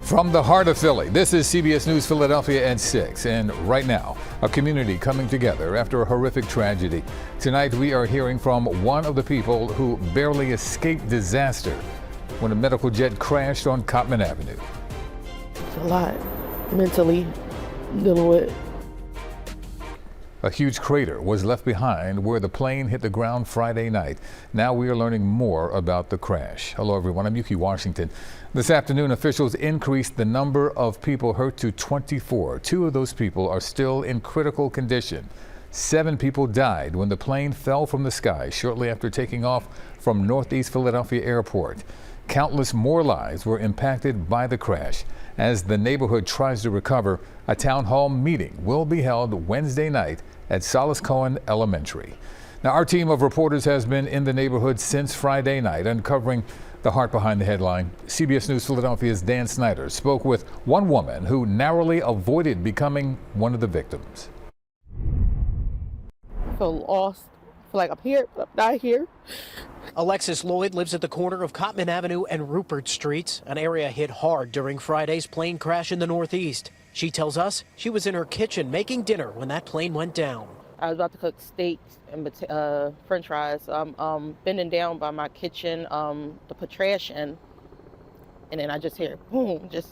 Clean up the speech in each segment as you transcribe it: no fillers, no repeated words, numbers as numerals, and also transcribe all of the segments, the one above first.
From the heart of Philly, this is CBS News Philadelphia at 6. And right now, a community coming together after a horrific tragedy. Tonight, we are hearing from one of the people who barely escaped disaster when a medical jet crashed on Cottman Avenue. It's a lot mentally dealing with. A huge crater was left behind where the plane hit the ground Friday night. Now we are learning more about the crash. Hello, everyone. I'm Yuki Washington. This afternoon, officials increased the number of people hurt to 24. 2 of those people are still in critical condition. 7 people died when the plane fell from the sky shortly after taking off from Northeast Philadelphia Airport. Countless more lives were impacted by the crash. As the neighborhood tries to recover, a town hall meeting will be held Wednesday night at Solace Cohen Elementary. Now, our team of reporters has been in the neighborhood since Friday night, uncovering the heart behind the headline. CBS News Philadelphia's Dan Snyder spoke with one woman who narrowly avoided becoming one of the victims. I feel lost. I feel like I'm here, but I'm not here. Alexis Lloyd lives at the corner of Cottman Avenue and Rupert Streets, an area hit hard during Friday's plane crash in the Northeast. She tells us she was in her kitchen making dinner when that plane went down. I was about to cook steaks and French fries. So I'm bending down by my kitchen to put trash in, and then I just hear boom, just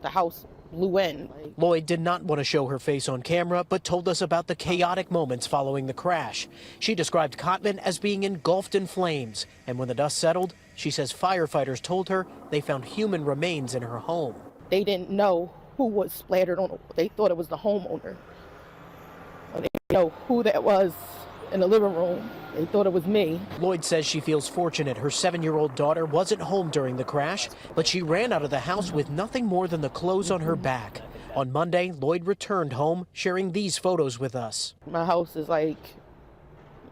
the house blew in. Lloyd did not want to show her face on camera, but told us about the chaotic moments following the crash. She described Cottman as being engulfed in flames, and when the dust settled, she says firefighters told her they found human remains in her home. They didn't know who was splattered on. They thought it was the homeowner. They didn't know who that was in the living room. They thought it was me. Lloyd says she feels fortunate her 7-year-old daughter wasn't home during the crash, but she ran out of the house with nothing more than the clothes on her back. On Monday, Lloyd returned home, sharing these photos with us. My house is like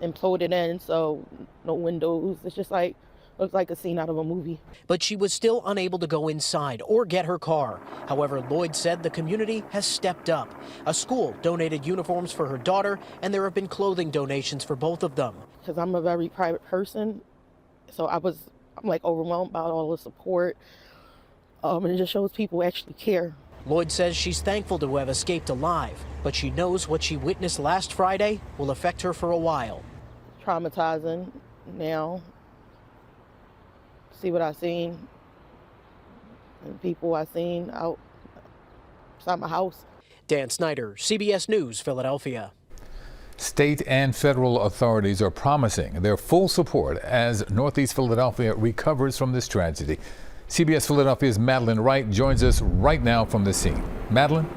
imploded in, so no windows. It's just like, looks like a scene out of a movie. But she was still unable to go inside or get her car. However, Lloyd said the community has stepped up. A school donated uniforms for her daughter, and there have been clothing donations for both of them. Because I'm a very private person, so I'm like overwhelmed by all the support, and it just shows people actually care. Lloyd says she's thankful to have escaped alive, but she knows what she witnessed last Friday will affect her for a while. Traumatizing now. See what I seen, and people I seen outside my house. Dan Snyder, CBS News, Philadelphia. State and federal authorities are promising their full support as Northeast Philadelphia recovers from this tragedy. CBS Philadelphia's Madeline Wright joins us right now from the scene. Madeline?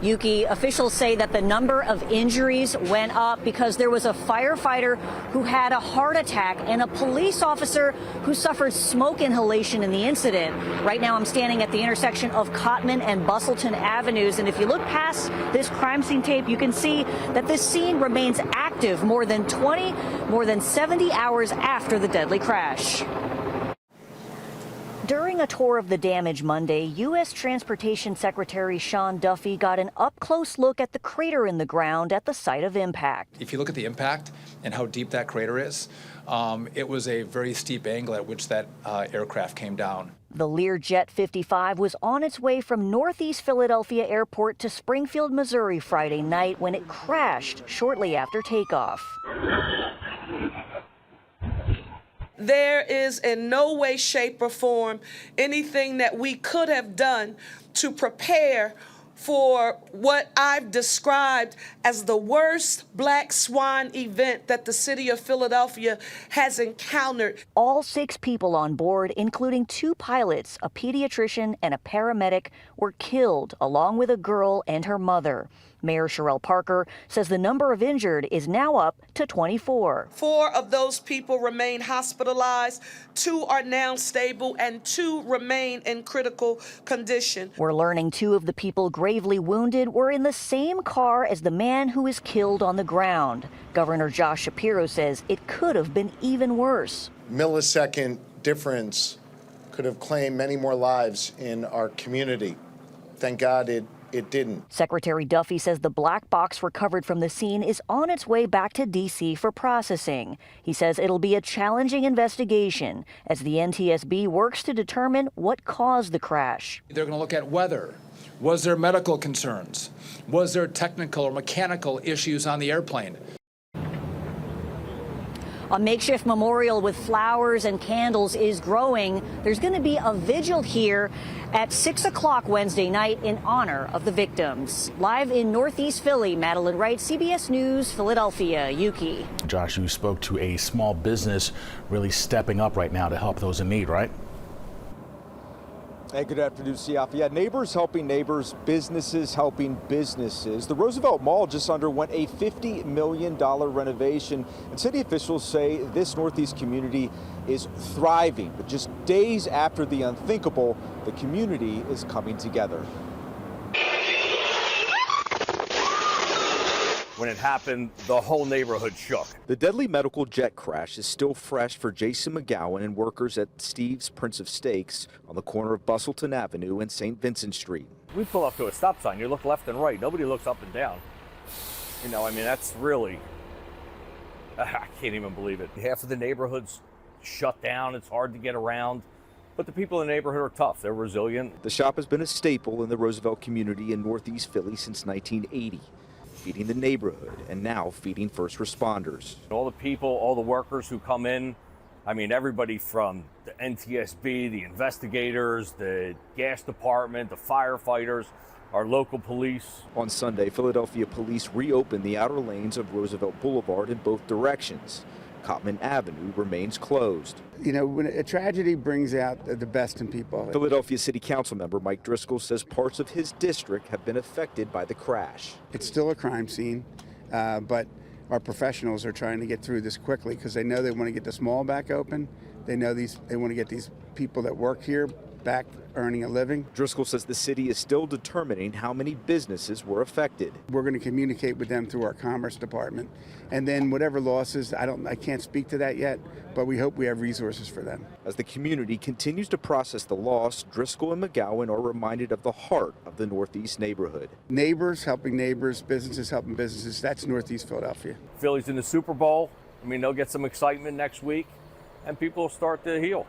Yuki, officials say that the number of injuries went up because there was a firefighter who had a heart attack and a police officer who suffered smoke inhalation in the incident. Right now, I'm standing at the intersection of Cottman and Bustleton Avenues, and if you look past this crime scene tape, you can see that this scene remains active more than 70 hours after the deadly crash. During a tour of the damage Monday, U.S. Transportation Secretary Sean Duffy got an up-close look at the crater in the ground at the site of impact. If you look at the impact and how deep that crater is, it was a very steep angle at which that aircraft came down. The Learjet 55 was on its way from Northeast Philadelphia Airport to Springfield, Missouri Friday night when it crashed shortly after takeoff. There is in no way, shape, or form anything that we could have done to prepare for what I've described as the worst black swan event that the city of Philadelphia has encountered. All 6 people on board, including 2 pilots, a pediatrician, and a paramedic, were killed, along with a girl and her mother. Mayor Sherelle Parker says the number of injured is now up to 24. 4 of those people remain hospitalized, 2 are now stable, and 2 remain in critical condition. We're learning 2 of the people gravely wounded were in the same car as the man who was killed on the ground. Governor Josh Shapiro says it could have been even worse. Millisecond difference could have claimed many more lives in our community. Thank God it it didn't. Secretary Duffy says the black box recovered from the scene is on its way back to D.C. for processing. He says it'll be a challenging investigation as the NTSB works to determine what caused the crash. They're going to look at weather. Was there medical concerns? Was there technical or mechanical issues on the airplane? A makeshift memorial with flowers and candles is growing. There's going to be a vigil here at 6 o'clock Wednesday night in honor of the victims. Live in Northeast Philly, Madeline Wright, CBS News, Philadelphia. Yuki. Josh, you spoke to a small business really stepping up right now to help those in need, right? Hey, good afternoon, Siafa. Yeah, neighbors helping neighbors, businesses helping businesses. The Roosevelt Mall just underwent a $50 million renovation, and city officials say this Northeast community is thriving. But just days after the unthinkable, the community is coming together. When it happened, the whole neighborhood shook. The deadly medical jet crash is still fresh for Jason McGowan and workers at Steve's Prince of Steaks on the corner of Bustleton Avenue and St. Vincent Street. We pull up to a stop sign, you look left and right, nobody looks up and down. You know, I mean, that's really, I can't even believe it. Half of the neighborhood's shut down, it's hard to get around. But the people in the neighborhood are tough, they're resilient. The shop has been a staple in the Roosevelt community in Northeast Philly since 1980. Feeding the neighborhood and now feeding first responders. All the people, all the workers who come in, I mean, everybody from the NTSB, the investigators, the gas department, the firefighters, our local police. On Sunday, Philadelphia police reopened the outer lanes of Roosevelt Boulevard in both directions. Cotman Avenue remains closed. You know, when a tragedy brings out the best in people. Philadelphia City Council member Mike Driscoll says parts of his district have been affected by the crash. It's still a crime scene, but our professionals are trying to get through this quickly because they know they want to get this mall back open. They know they want to get these people that work here back earning a living. Driscoll says the city is still determining how many businesses were affected. We're going to communicate with them through our commerce department, and then whatever losses, I can't speak to that yet, but we hope we have resources for them. As the community continues to process the loss, Driscoll and McGowan are reminded of the heart of the Northeast neighborhood. Neighbors helping neighbors, businesses helping businesses, that's Northeast Philadelphia. Philly's in the Super Bowl. I mean, they'll get some excitement next week and people will start to heal.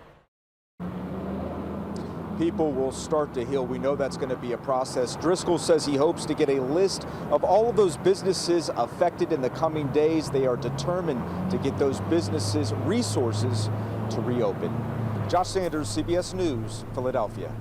People will start to heal. We know that's going to be a process. Driscoll says he hopes to get a list of all of those businesses affected in the coming days. They are determined to get those businesses resources to reopen. Josh Sanders, CBS News, Philadelphia.